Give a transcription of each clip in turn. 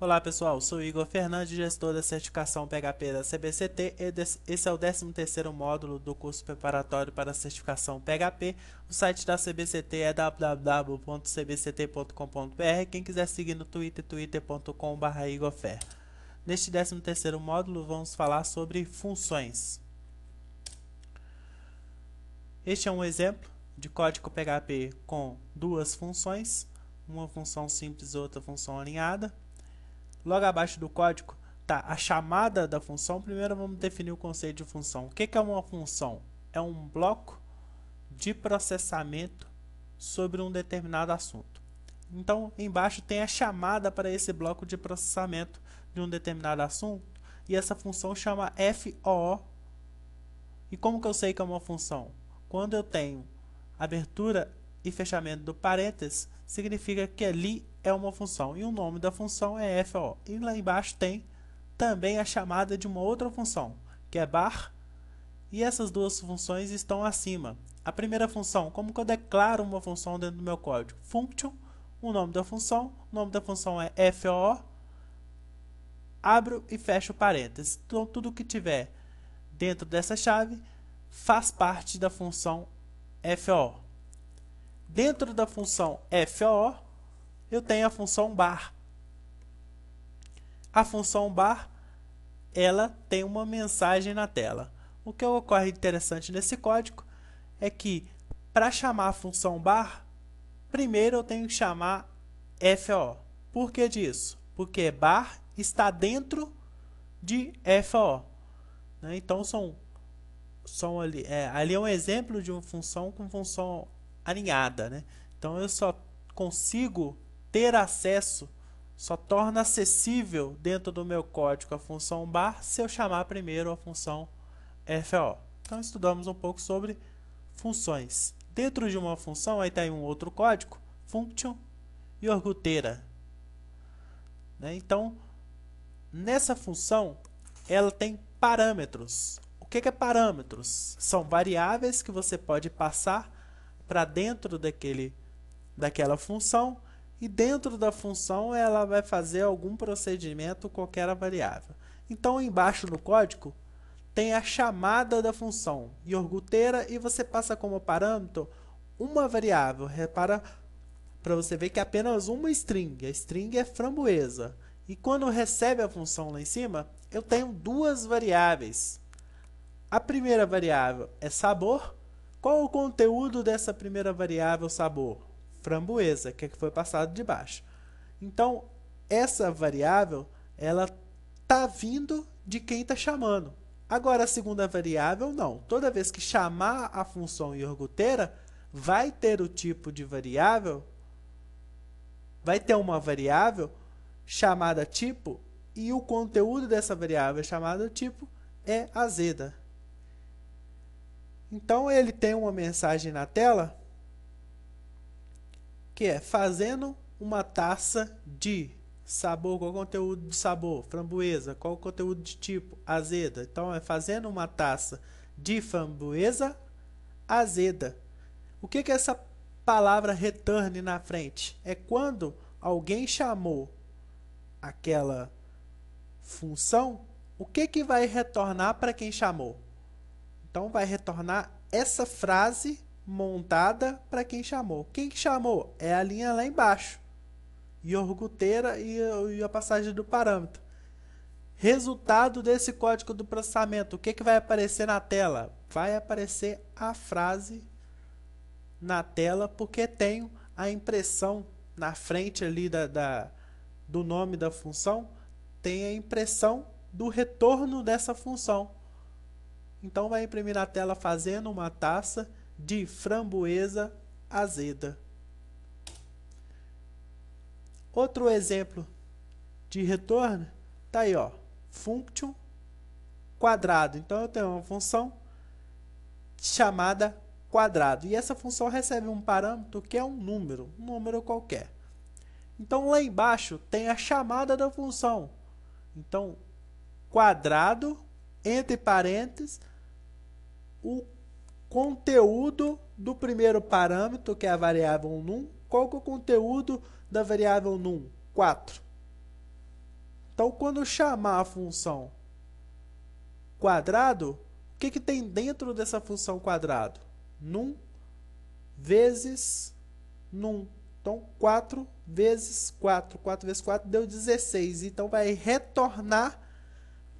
Olá pessoal, sou Igor Fernandes, gestor da certificação PHP da CBCT e esse é o 13º módulo do curso preparatório para a certificação PHP. O site da CBCT é www.cbct.com.br. Quem quiser seguir no Twitter, twitter.com/igorfer. Neste 13º módulo vamos falar sobre funções. Este é um exemplo de código PHP com duas funções, uma função simples e outra função alinhada. Logo abaixo do código está a chamada da função. Primeiro vamos definir o conceito de função. O que é uma função? É um bloco de processamento sobre um determinado assunto. Então, embaixo tem a chamada para esse bloco de processamento de um determinado assunto, e essa função chama FOO. E como que eu sei que é uma função? Quando eu tenho abertura e fechamento do parênteses, significa que ali é uma função, e o nome da função é FO. E lá embaixo tem também a chamada de uma outra função, que é bar, e essas duas funções estão acima. A primeira função, como que eu declaro uma função dentro do meu código? Function, o nome da função é FO, abro e fecho parênteses. Então, tudo que tiver dentro dessa chave faz parte da função FO. Dentro da função FO, eu tenho a função bar. A função bar, ela tem uma mensagem na tela. O que ocorre interessante nesse código é que, para chamar a função bar, primeiro eu tenho que chamar FO. Por que disso? Porque bar está dentro de FO. Então, ali é um exemplo de uma função com função alinhada. Então, eu só consigo ter acesso, só torna acessível dentro do meu código a função bar se eu chamar primeiro a função FO. Então estudamos um pouco sobre funções. Dentro de uma função, aí tem um outro código, function e orguteira. Então, nessa função, ela tem parâmetros. O que é parâmetros? São variáveis que você pode passar para dentro daquela função, e dentro da função ela vai fazer algum procedimento com qualquer variável. Então, embaixo no código tem a chamada da função iogurteira, e você passa como parâmetro uma variável. Repara para você ver que é apenas uma string. A string é framboesa. E quando recebe a função lá em cima, eu tenho duas variáveis. A primeira variável é sabor. Qual o conteúdo dessa primeira variável sabor? Framboesa, que foi passado de baixo. Então, essa variável, ela está vindo de quem está chamando. Agora, a segunda variável, não. Toda vez que chamar a função iogurteira, vai ter o tipo de variável, vai ter uma variável chamada tipo, e o conteúdo dessa variável chamada tipo é azeda. Então, ele tem uma mensagem na tela que é fazendo uma taça de sabor. Qual o conteúdo de sabor? Framboesa. Qual o conteúdo de tipo? Azeda. Então, é fazendo uma taça de framboesa azeda. O que é essa palavra return na frente? É quando alguém chamou aquela função, o que vai retornar para quem chamou? Então, vai retornar essa frase montada para quem chamou. Quem chamou? É a linha lá embaixo. Iogurteira e a passagem do parâmetro. Resultado desse código do processamento. O que vai aparecer na tela? Vai aparecer a frase na tela, porque tenho a impressão na frente ali do nome da função, tem a impressão do retorno dessa função. Então, vai imprimir na tela fazendo uma taça de framboesa azeda. Outro exemplo de retorno está aí, ó, function quadrado. Então, eu tenho uma função chamada quadrado, e essa função recebe um parâmetro que é um número qualquer. Então, lá embaixo tem a chamada da função. Então, quadrado, entre parênteses, o conteúdo do primeiro parâmetro, que é a variável num. Qual que é o conteúdo da variável num? 4. Então, quando eu chamar a função quadrado, o que tem dentro dessa função quadrado? Num vezes num. Então, 4 vezes 4. 4 vezes 4 deu 16. Então, vai retornar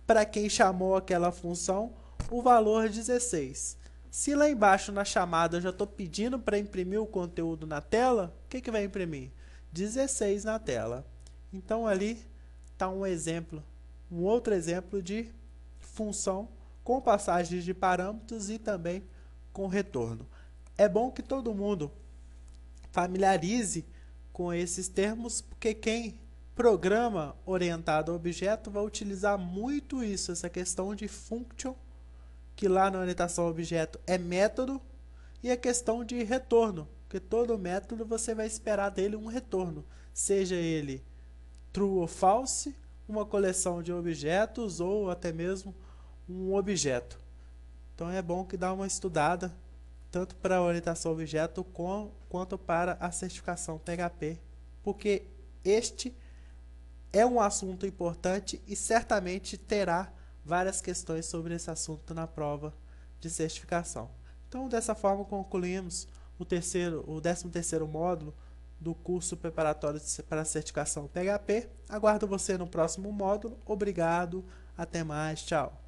para quem chamou aquela função o valor 16. Se lá embaixo na chamada eu já estou pedindo para imprimir o conteúdo na tela, o que vai imprimir? 16 na tela. Então, ali está um exemplo, um outro exemplo de função com passagens de parâmetros e também com retorno. É bom que todo mundo familiarize com esses termos, porque quem programa orientado a objeto vai utilizar muito isso, essa questão de function, que lá na orientação a objeto é método, e a questão de retorno, porque todo método você vai esperar dele um retorno, seja ele true ou false, uma coleção de objetos ou até mesmo um objeto. Então é bom que dá uma estudada tanto para a orientação a objeto quanto para a certificação PHP, porque este é um assunto importante e certamente terá várias questões sobre esse assunto na prova de certificação. Então, dessa forma, concluímos o 13º módulo do curso preparatório para a certificação PHP. Aguardo você no próximo módulo. Obrigado, até mais, tchau.